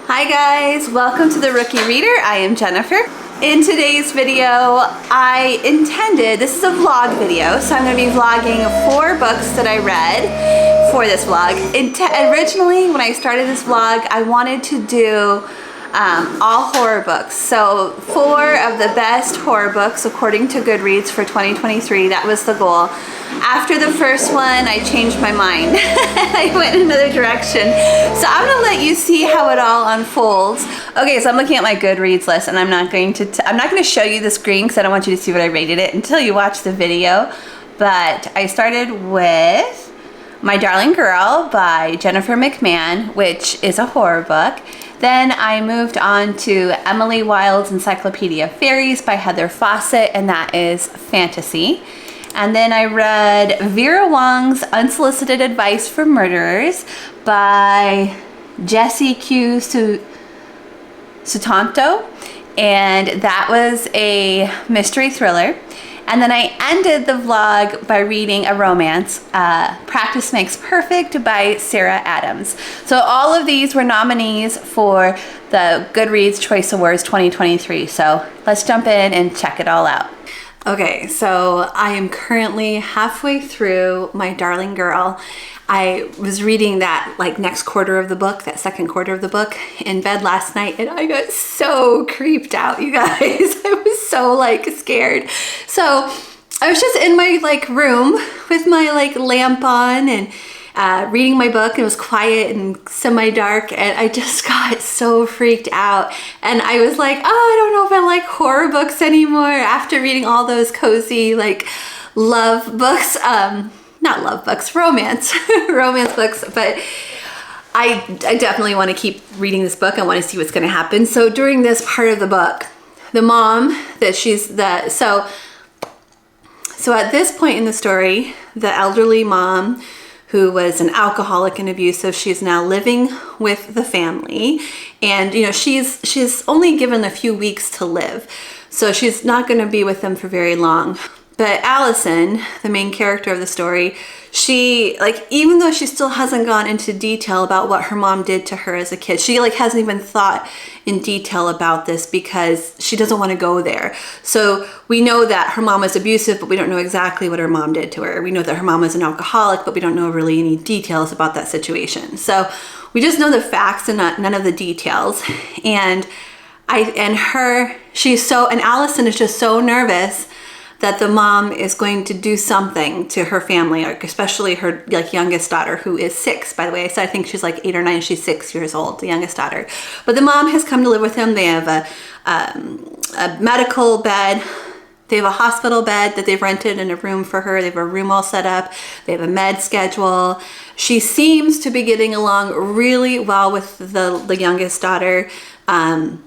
Hi guys, welcome to the Rookie Reader. I am Jennifer. In today's video, this is a vlog video, so I'm going to be vlogging 4 books that I read for this vlog. Originally, when I started this vlog, I wanted to do all horror books. So 4 of the best horror books according to Goodreads for 2023, that was the goal. After the first one, I changed my mind. I went in another direction. So I'm gonna let you see how it all unfolds. Okay, so I'm looking at my Goodreads list, and I'm not going to show you the screen because I don't want you to see what I rated it until you watch the video. But I started with My Darling Girl by Jennifer McMahon, which is a horror book. Then I moved on to Emily Wilde's Encyclopaedia Faeries by Heather Fawcett, and that is fantasy. And then I read Vera Wong's Unsolicited Advice for Murderers by Jessie Q. Sutanto, and that was a mystery thriller. And then I ended the vlog by reading a romance, Practice Makes Perfect by Sarah Adams. So all of these were nominees for the Goodreads Choice Awards 2023. So let's jump in and check it all out. Okay, so I am currently halfway through My Darling Girl. I was reading that next quarter of the book, that second quarter of the book, in bed last night, and I got so creeped out, you guys. I was so scared. So I was just in my room with my lamp on and reading my book. It was quiet and semi-dark, and I just got so freaked out. And I was like, oh, I don't know if I like horror books anymore after reading all those cozy love books. Not love books, romance books. But I definitely want to keep reading this book. I want to see what's going to happen. So during this part of the book, the mom so at this point in the story, the elderly mom, who was an alcoholic and abusive, she's now living with the family, and she's only given a few weeks to live, so she's not going to be with them for very long. But Allison, the main character of the story, she even though she still hasn't gone into detail about what her mom did to her as a kid, she hasn't even thought in detail about this because she doesn't want to go there. So we know that her mom was abusive, but we don't know exactly what her mom did to her. We know that her mom was an alcoholic, but we don't know really any details about that situation. So we just know the facts and none of the details. And Allison is just so nervous that the mom is going to do something to her family, especially her youngest daughter, who is 6, by the way. So I think she's 8 or 9, she's 6 years old, the youngest daughter. But the mom has come to live with them. They have a medical bed. They have a hospital bed that they've rented in a room for her. They have a room all set up. They have a med schedule. She seems to be getting along really well with the youngest daughter. And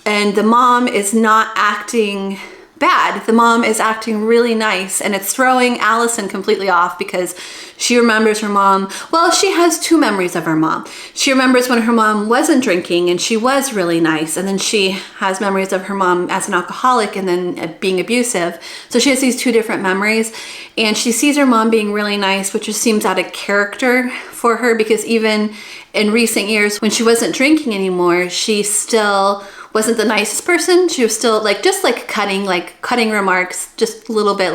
the mom is not acting bad. The mom is acting really nice, and it's throwing Allison completely off because she remembers her mom. Well, she has 2 memories of her mom. She remembers when her mom wasn't drinking and she was really nice, and then she has memories of her mom as an alcoholic and then being abusive. So she has these 2 different memories, and she sees her mom being really nice, which just seems out of character for her, because even in recent years when she wasn't drinking anymore, she still wasn't the nicest person. She was still just cutting remarks, just a little bit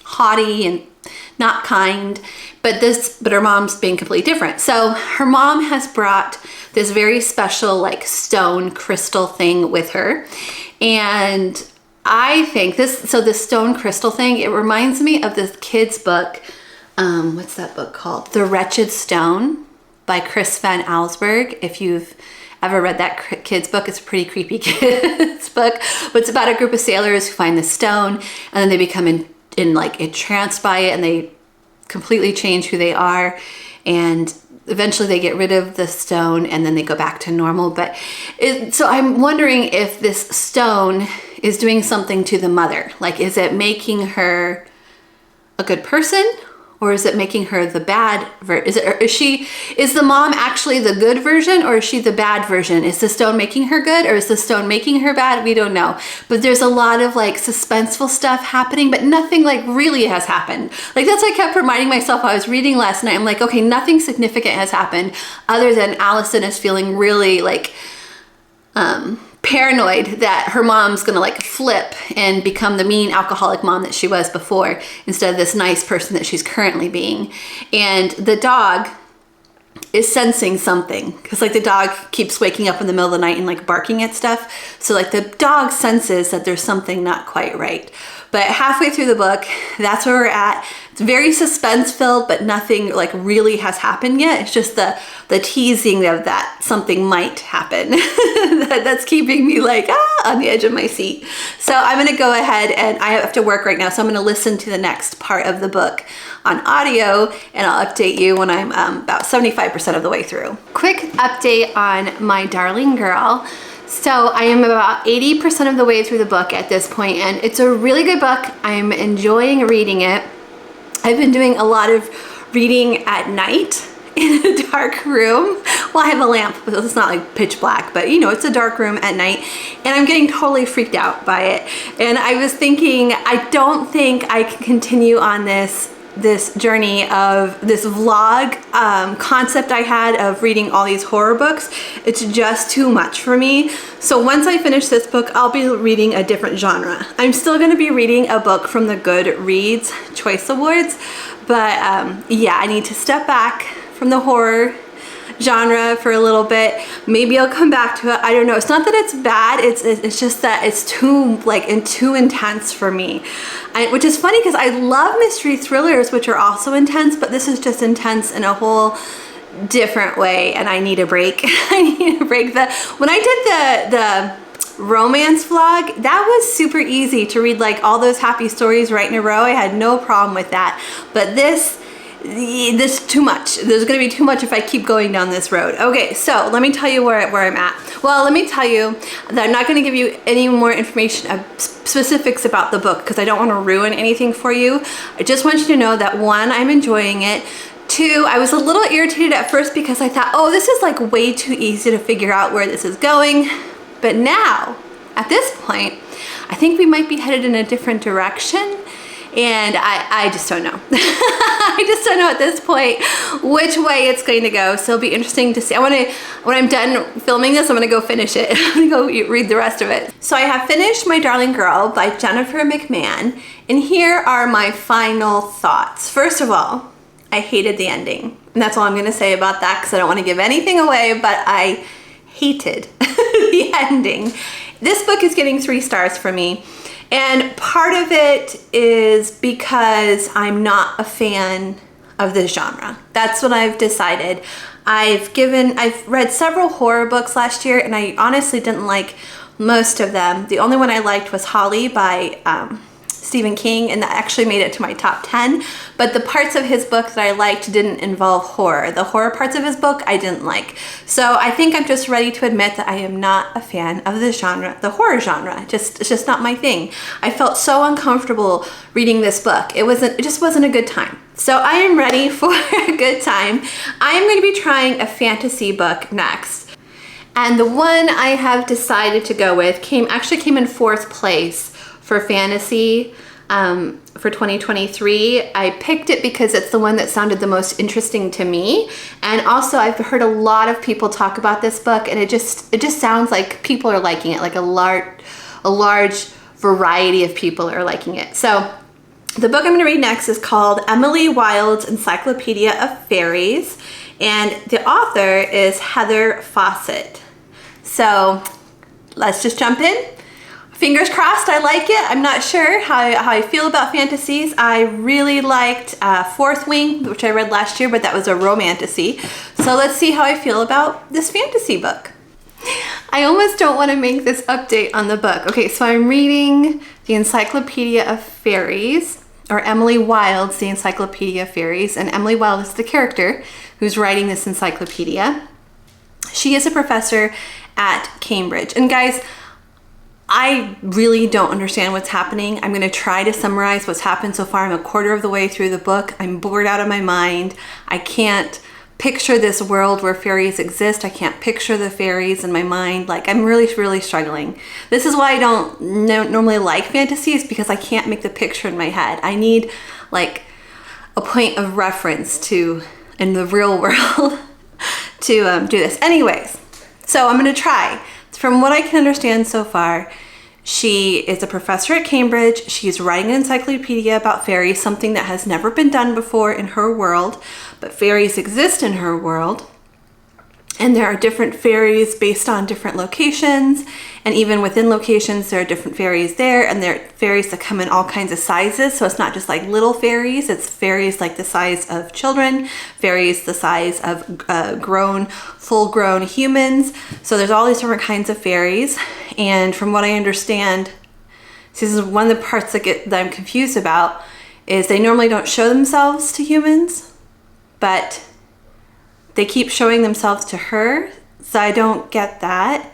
haughty and not kind. But her mom's being completely different. So her mom has brought this very special stone crystal thing with her. And I think this stone crystal thing, it reminds me of this kid's book. What's that book called? The Wretched Stone by Chris Van Allsburg. If you've ever read that kid's book, it's a pretty creepy kid's book, but it's about a group of sailors who find the stone, and then they become entranced by it, and they completely change who they are, and eventually they get rid of the stone, and then they go back to normal. So I'm wondering if this stone is doing something to the mother. Is it making her a good person, Or is it making her the bad version? Is the mom actually the good version, or is she the bad version? Is the stone making her good, or is the stone making her bad? We don't know. But there's a lot of like suspenseful stuff happening, but nothing like really has happened. Like that's what I kept reminding myself while I was reading last night. I'm like, okay, nothing significant has happened other than Allison is feeling really like paranoid that her mom's gonna like flip and become the mean alcoholic mom that she was before instead of this nice person that she's currently being. And the dog is sensing something because like the dog keeps waking up in the middle of the night and like barking at stuff. So like the dog senses that there's something not quite right. But halfway through the book, that's where we're at. It's very suspense filled, but nothing like really has happened yet. It's just the teasing of that something might happen. That's keeping me like on the edge of my seat. So I'm gonna go ahead, and I have to work right now, so I'm gonna listen to the next part of the book on audio, and I'll update you when I'm about 75% of the way through. Quick update on my darling girl. So I am about 80% of the way through the book at this point, and it's a really good book. I'm enjoying reading it. I've been doing a lot of reading at night in a dark room. Well, I have a lamp, but it's not like pitch black, but you know, it's a dark room at night, and I'm getting totally freaked out by it. And I was thinking, I don't think I can continue on this journey of this vlog concept I had of reading all these horror books. It's just too much for me. So once I finish this book, I'll be reading a different genre. I'm still going to be reading a book from the Goodreads Choice Awards, but yeah, I need to step back from the horror genre for a little bit. Maybe I'll come back to it. I don't know. It's not that it's bad. It's just that it's too intense for me. Which is funny because I love mystery thrillers, which are also intense, but this is just intense in a whole different way, and I need a break. I need a break. When I did the romance vlog, that was super easy to read like all those happy stories right in a row. I had no problem with that. But this too much. There's gonna be too much if I keep going down this road. Okay, so let me tell you where I'm at. Well, let me tell you that I'm not gonna give you any more information of specifics about the book because I don't want to ruin anything for you. I just want you to know that one, I'm enjoying it. Two, I was a little irritated at first because I thought, oh, this is like way too easy to figure out where this is going. But now, at this point, I think we might be headed in a different direction. And I just don't know. I just don't know at this point which way it's going to go. So it'll be interesting to see. When I'm done filming this, I'm gonna go finish it. I'm gonna go read the rest of it. So I have finished My Darling Girl by Jennifer McMahon. And here are my final thoughts. First of all, I hated the ending. And that's all I'm gonna say about that because I don't wanna give anything away, but I hated the ending. This book is getting 3 stars for me. And part of it is because I'm not a fan of this genre. That's what I've decided. I've read several horror books last year, and I honestly didn't like most of them. The only one I liked was Holly by Stephen King, and that actually made it to my top 10. But the parts of his book that I liked didn't involve horror. The horror parts of his book I didn't like. So I think I'm just ready to admit that I am not a fan of the genre, the horror genre. It's just not my thing. I felt so uncomfortable reading this book. It just wasn't a good time. So I am ready for a good time. I am going to be trying a fantasy book next. And the one I have decided to go with actually came in 4th place for fantasy for 2023. I picked it because it's the one that sounded the most interesting to me. And also I've heard a lot of people talk about this book, and it just sounds like people are liking it, like a large variety of people are liking it. So the book I'm gonna read next is called Emily Wilde's Encyclopaedia of Faeries, and the author is Heather Fawcett. So let's just jump in. Fingers crossed, I like it. I'm not sure how I feel about fantasies. I really liked Fourth Wing, which I read last year, but that was a romantasy. So let's see how I feel about this fantasy book. I almost don't want to make this update on the book. Okay, so I'm reading the Encyclopaedia of Faeries, or Emily Wilde's The Encyclopaedia of Faeries, and Emily Wilde is the character who's writing this encyclopedia. She is a professor at Cambridge. And guys, I really don't understand what's happening. I'm going to try to summarize what's happened so far. I'm a quarter of the way through the book. I'm bored out of my mind. I can't picture this world where fairies exist. I can't picture the fairies in my mind. Like, I'm really, really struggling. This is why I don't normally like fantasies, because I can't make the picture in my head. I need like a point of reference to in the real world to do this. Anyways, so I'm going to try. From what I can understand so far, she is a professor at Cambridge. She's writing an encyclopedia about fairies, something that has never been done before in her world, but fairies exist in her world. And there are different fairies based on different locations. And even within locations, there are different fairies there. And there are fairies that come in all kinds of sizes. So it's not just like little fairies. It's fairies like the size of children, fairies the size of full-grown humans. So there's all these different kinds of fairies. And from what I understand, this is one of the parts that I'm confused about, is they normally don't show themselves to humans, but they keep showing themselves to her, so I don't get that.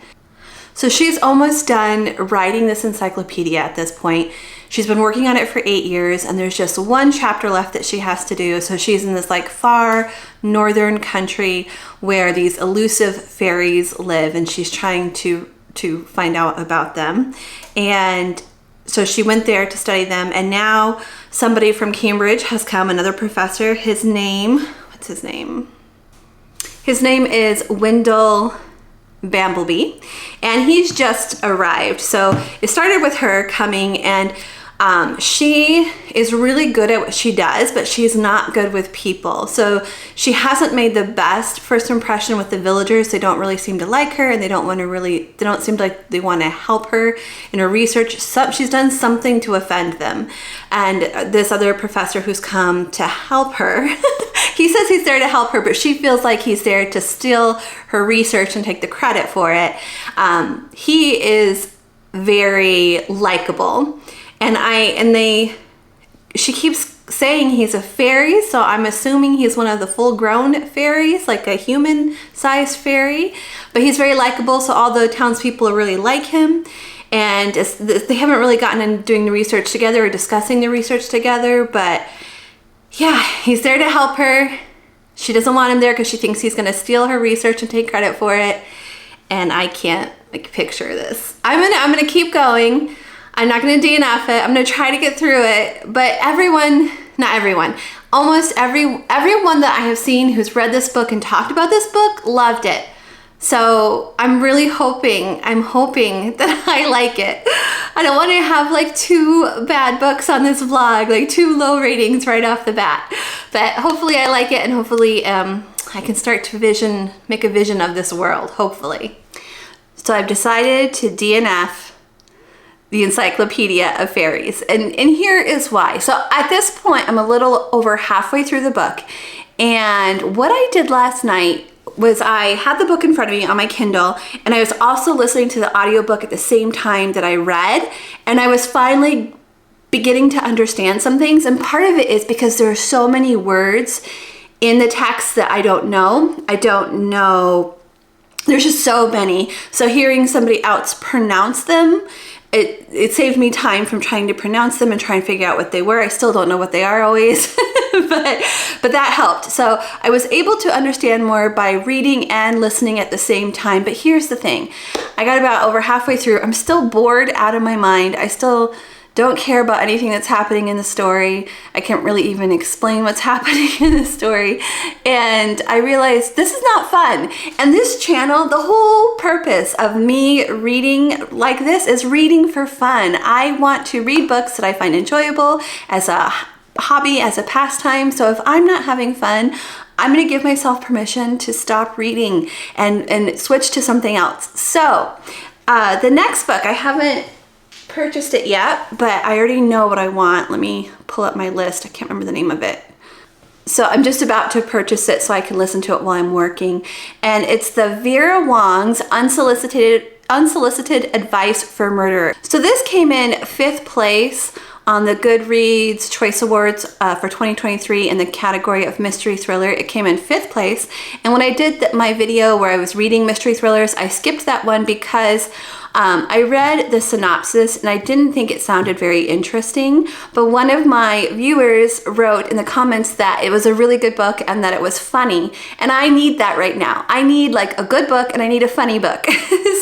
So she's almost done writing this encyclopedia at this point. She's been working on it for 8 years, and there's just one chapter left that she has to do. So she's in this like far northern country where these elusive fairies live, and she's trying to find out about them. And so she went there to study them, and now somebody from Cambridge has come, another professor. What's his name? His name is Wendell Bambleby, and he's just arrived. So it started with her coming, and she is really good at what she does, but she's not good with people. So she hasn't made the best first impression with the villagers. They don't really seem to like her, and they don't seem like they want to help her in her research. She's done something to offend them. And this other professor who's come to help her, he says he's there to help her, but she feels like he's there to steal her research and take the credit for it. He is very likable. She keeps saying he's a fairy, so I'm assuming he's one of the full-grown fairies, like a human-sized fairy. But he's very likable, so all the townspeople really like him. And they haven't really gotten into doing the research together or discussing the research together, but yeah, he's there to help her. She doesn't want him there because she thinks he's going to steal her research and take credit for it. And I can't picture this. I'm gonna keep going. I'm not going to DNF it. I'm going to try to get through it. But almost everyone that I have seen who's read this book and talked about this book loved it. So I'm hoping that I like it. I don't want to have like 2 bad books on this vlog, like 2 low ratings right off the bat. But hopefully I like it, and hopefully I can start to make a vision of this world, hopefully. So I've decided to DNF the Encyclopedia of Fairies, and here is why. So at this point, I'm a little over halfway through the book, and what I did last night was I had the book in front of me on my Kindle, and I was also listening to the audiobook at the same time that I read, and I was finally beginning to understand some things. And part of it is because there are so many words in the text that I don't know. There's just so many. So hearing somebody else pronounce them, it saved me time from trying to pronounce them and try and figure out what they were. I still don't know what they are always, but that helped. So I was able to understand more by reading and listening at the same time. But here's the thing. I got about over halfway through. I'm still bored out of my mind. I still don't care about anything that's happening in the story. I can't really even explain what's happening in the story. And I realized this is not fun. And this channel, the whole purpose of me reading like this is reading for fun. I want to read books that I find enjoyable as a hobby, as a pastime. So if I'm not having fun, I'm gonna give myself permission to stop reading and switch to something else. So the next book, I haven't purchased it yet, but I already know what I want. Let me pull up my list. I can't remember the name of it. So I'm just about to purchase it so I can listen to it while I'm working. And it's the Vera Wong's Unsolicited Advice for Murderer. So this came in 5th place on the Goodreads Choice Awards for 2023 in the category of mystery thriller. It came in 5th place. And when I did my video where I was reading mystery thrillers, I skipped that one because I read the synopsis and I didn't think it sounded very interesting, but one of my viewers wrote in the comments that it was a really good book and that it was funny, and I need that right now. I need like a good book and I need a funny book.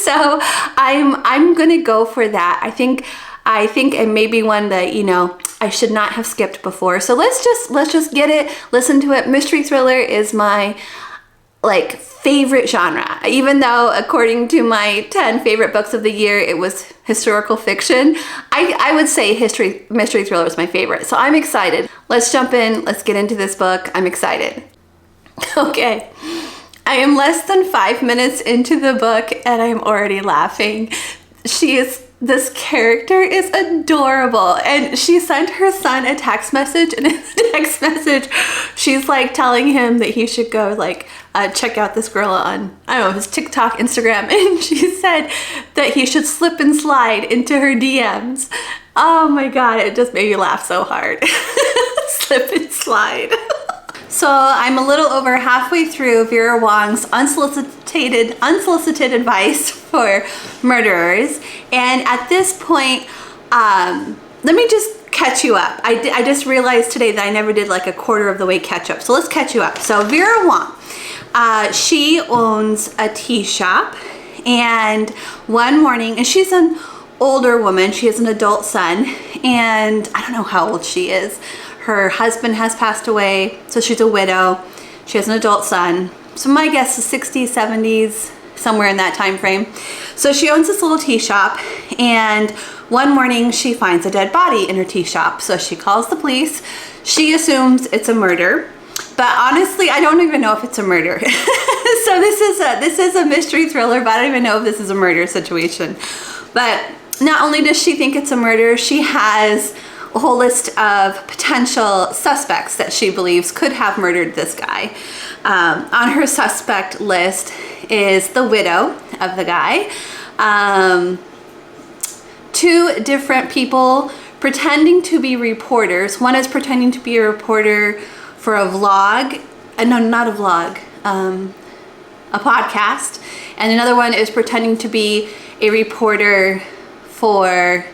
So I'm gonna go for that. I think it may be one that, you know, I should not have skipped before. So let's just get it, listen to it. Mystery thriller is my like favorite genre, even though according to my 10 favorite books of the year it was historical fiction. I would say mystery thriller is my favorite, so I'm excited. Let's jump in, let's get into this book. I'm excited. Okay, I am less than 5 minutes into the book and I'm already laughing. This character is adorable, and she sent her son a text message, and in the text message she's like telling him that he should go like check out this girl on, I don't know, his TikTok, Instagram, and she said that he should slip and slide into her DMs. Oh my god, it just made me laugh so hard. Slip and slide. So I'm a little over halfway through Vera Wong's unsolicited advice for murderers, and at this point, let me just catch you up. I just realized today that I never did like a quarter of the way catch up, so let's catch you up. So Vera Wong, she owns a tea shop, and one morning, and she's an older woman, she has an adult son, and I don't know how old she is. Her husband has passed away, so she's a widow. She has an adult son. So my guess is 60s, 70s, somewhere in that time frame. So she owns this little tea shop, and one morning she finds a dead body in her tea shop. So she calls the police. She assumes it's a murder, but honestly, I don't even know if it's a murder. So this is a mystery thriller, but I don't even know if this is a murder situation. But not only does she think it's a murder, she has a whole list of potential suspects that she believes could have murdered this guy. On her suspect list is the widow of the guy, 2 different people pretending to be reporters. One is pretending to be a reporter for a vlog, no, not a vlog, a podcast, and another one is pretending to be a reporter for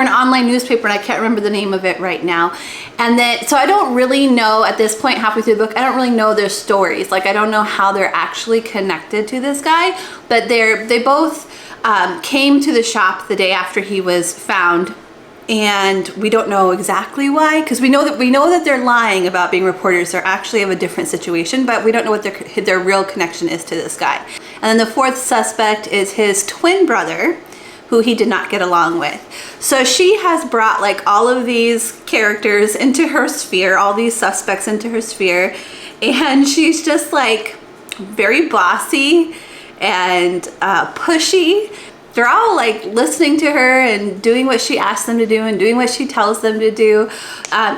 an online newspaper, and I can't remember the name of it right now. And then, so I don't really know at this point, halfway through the book, I don't really know their stories. Like, I don't know how they're actually connected to this guy, but they both came to the shop the day after he was found, and we don't know exactly why, because we know that they're lying about being reporters. They're actually of a different situation, but we don't know what their real connection is to this guy. And then the 4th suspect is his twin brother, who he did not get along with. So she has brought like all of these characters into her sphere, all these suspects into her sphere, and she's just like very bossy and pushy. They're all like listening to her and doing what she asks them to do and doing what she tells them to do.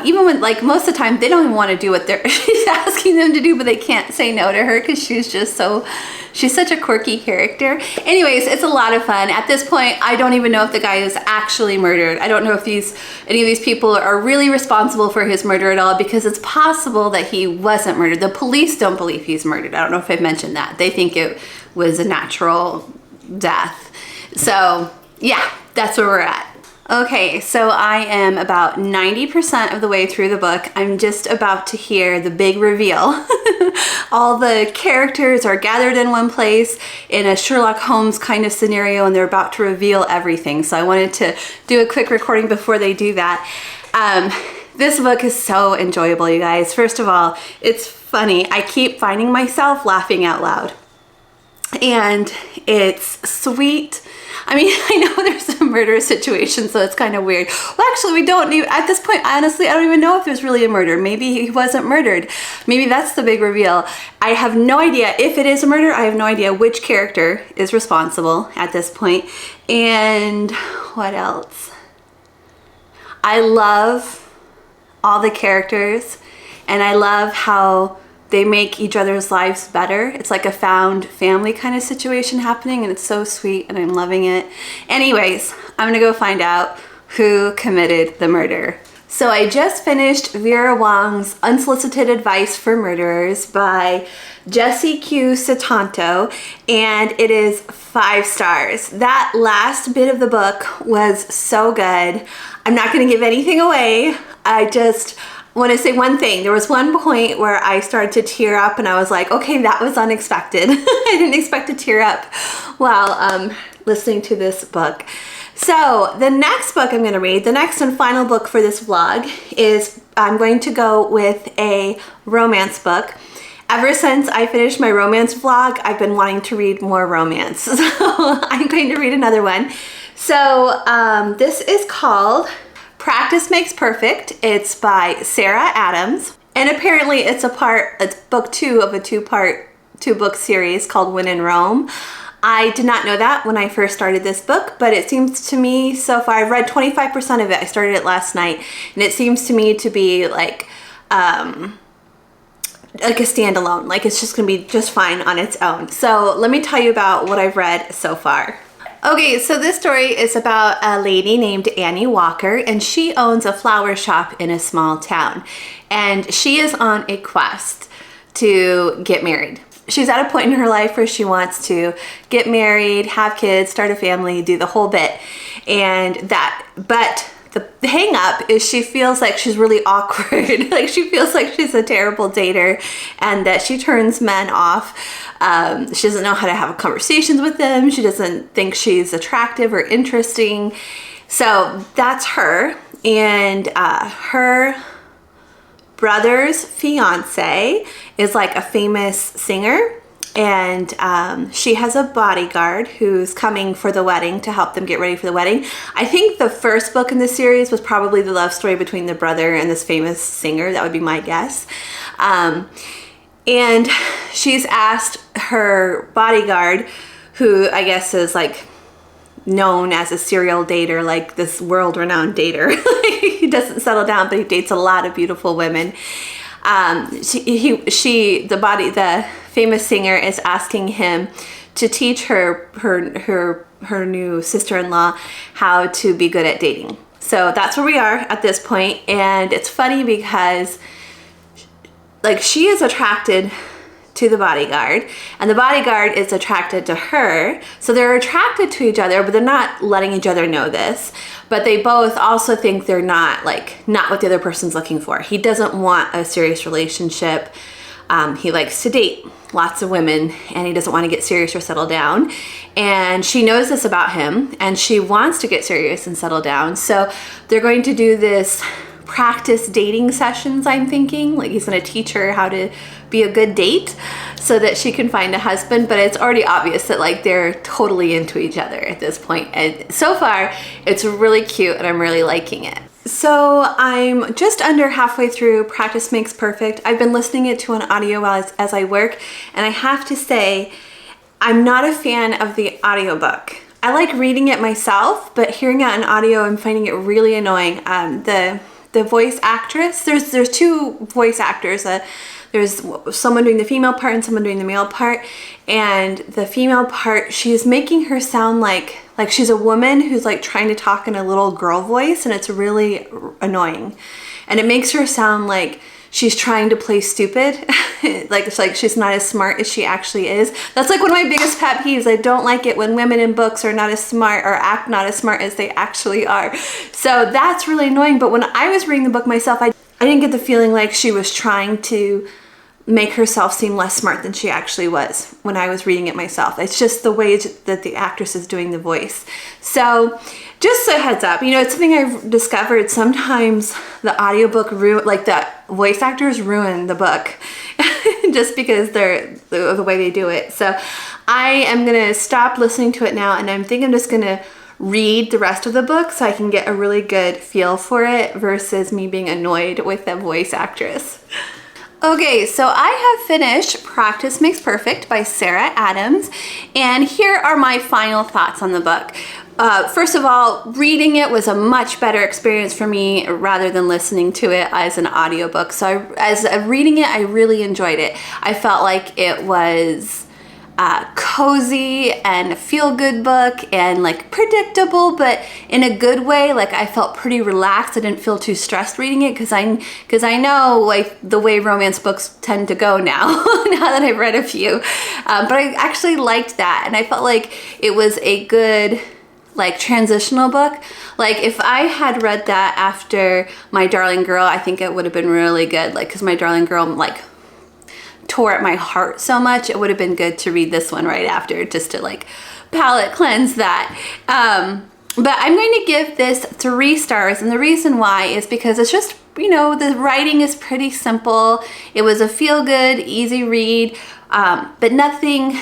Even when, like, most of the time they don't even want to do what she's asking them to do, but they can't say no to her because she's such a quirky character. Anyways, it's a lot of fun. At this point, I don't even know if the guy is actually murdered. I don't know if any of these people are really responsible for his murder at all, because it's possible that he wasn't murdered. The police don't believe he's murdered. I don't know if I mentioned that. They think it was a natural death. So yeah, that's where we're at. Okay, so I am about 90% of the way through the book. I'm just about to hear the big reveal. All the characters are gathered in one place in a Sherlock Holmes kind of scenario, and they're about to reveal everything. So I wanted to do a quick recording before they do that. This book is so enjoyable, you guys. First of all, it's funny. I keep finding myself laughing out loud. And it's sweet. I mean, I know there's a murder situation, so it's kind of weird. Well, actually, we don't need, at this point, honestly, I don't even know if there's really a murder. Maybe he wasn't murdered. Maybe that's the big reveal. I have no idea if it is a murder. I have no idea which character is responsible at this point. And what else? I love all the characters, and I love how they make each other's lives better. It's like a found family kind of situation happening, and it's so sweet, and I'm loving it. Anyways, I'm gonna go find out who committed the murder. So I just finished Vera Wong's Unsolicited Advice for Murderers by Jessie Q. Sutanto, and it is 5 stars. That last bit of the book was so good. I'm not going to give anything away. I just want to say one thing. There was one point where I started to tear up and I was like, okay, that was unexpected. I didn't expect to tear up while listening to this book. So the next book I'm going to read, the next and final book for this vlog, is I'm going to go with a romance book. Ever since I finished my romance vlog, I've been wanting to read more romance. So I'm going to read another one. So this is called Practice Makes Perfect. It's by Sarah Adams. And apparently it's book 2 of a two-book series called When in Rome. I did not know that when I first started this book, but it seems to me so far, I've read 25% of it. I started it last night, and it seems to me to be like a standalone. Like it's just gonna be just fine on its own. So let me tell you about what I've read so far. Okay, so this story is about a lady named Annie Walker, and she owns a flower shop in a small town, and she is on a quest to get married. She's at a point in her life where she wants to get married, have kids, start a family, do the whole bit. But the hang up is she feels like she's really awkward. Like she feels like she's a terrible dater and that she turns men off. She doesn't know how to have conversations with them. She doesn't think she's attractive or interesting. So that's her. And her brother's fiance is like a famous singer, and she has a bodyguard who's coming for the wedding to help them get ready for the wedding. I think the first book in the series was probably the love story between the brother and this famous singer. That would be my guess. And she's asked her bodyguard, who I guess is like known as a serial dater, like this world-renowned dater. He doesn't settle down, but he dates a lot of beautiful women. The famous singer is asking him to teach her new sister-in-law how to be good at dating. So that's where we are at this point, and it's funny because like she is attracted to the bodyguard, and the bodyguard is attracted to her. So they're attracted to each other, but they're not letting each other know this. But they both also think they're not what the other person's looking for. He doesn't want a serious relationship. He likes to date lots of women, and he doesn't want to get serious or settle down. And she knows this about him, and she wants to get serious and settle down. So they're going to do this practice dating sessions, I'm thinking. Like he's going to teach her how to be a good date so that she can find a husband, but it's already obvious that like they're totally into each other at this point. And so far it's really cute and I'm really liking it. So I'm just under halfway through Practice Makes Perfect. I've been listening it to an audio as I work, and I have to say I'm not a fan of the audiobook. I like reading it myself, but hearing it on audio, I'm finding it really annoying. The voice actress, there's 2 voice actors. There's someone doing the female part and someone doing the male part. And the female part, she's making her sound like she's a woman who's like trying to talk in a little girl voice, and it's really annoying. And it makes her sound like she's trying to play stupid. It's like she's not as smart as she actually is. That's like one of my biggest pet peeves. I don't like it when women in books are not as smart or act not as smart as they actually are. So that's really annoying. But when I was reading the book myself, I didn't get the feeling like she was trying to make herself seem less smart than she actually was when I was reading it myself. It's just the way that the actress is doing the voice. So just a heads up, it's something I've discovered. Sometimes the audiobook the voice actors ruin the book just because they're the way they do it. So I am gonna stop listening to it now, and I think I'm just gonna read the rest of the book so I can get a really good feel for it versus me being annoyed with the voice actress. Okay, so I have finished Practice Makes Perfect by Sarah Adams, and here are my final thoughts on the book. First of all, reading it was a much better experience for me rather than listening to it as an audiobook. So reading it, I really enjoyed it. I felt like it was cozy and feel-good book, and like predictable, but in a good way. Like I felt pretty relaxed. I didn't feel too stressed reading it because I know like the way romance books tend to go now. Now that I've read a few, but I actually liked that, and I felt like it was a good like transitional book. Like if I had read that after My Darling Girl, I think it would have been really good. Like because My Darling Girl like tore at my heart so much, it would have been good to read this one right after, just to like palate cleanse that. But I'm going to give this 3 stars, and the reason why is because it's just, you know, the writing is pretty simple. It was a feel-good, easy read, but nothing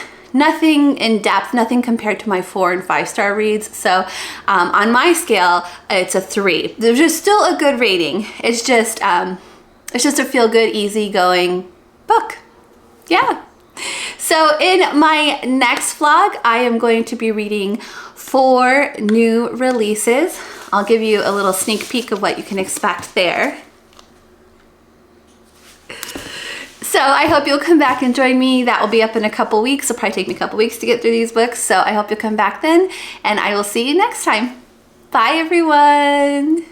in depth, nothing compared to my 4 and 5-star reads. So on my scale, it's a 3. There's just still a good rating. It's just a feel-good, easy-going book. Yeah. So in my next vlog, I am going to be reading 4 new releases. I'll give you a little sneak peek of what you can expect there. So I hope you'll come back and join me. That will be up in a couple weeks. It'll probably take me a couple weeks to get through these books. So I hope you'll come back then, and I will see you next time. Bye, everyone.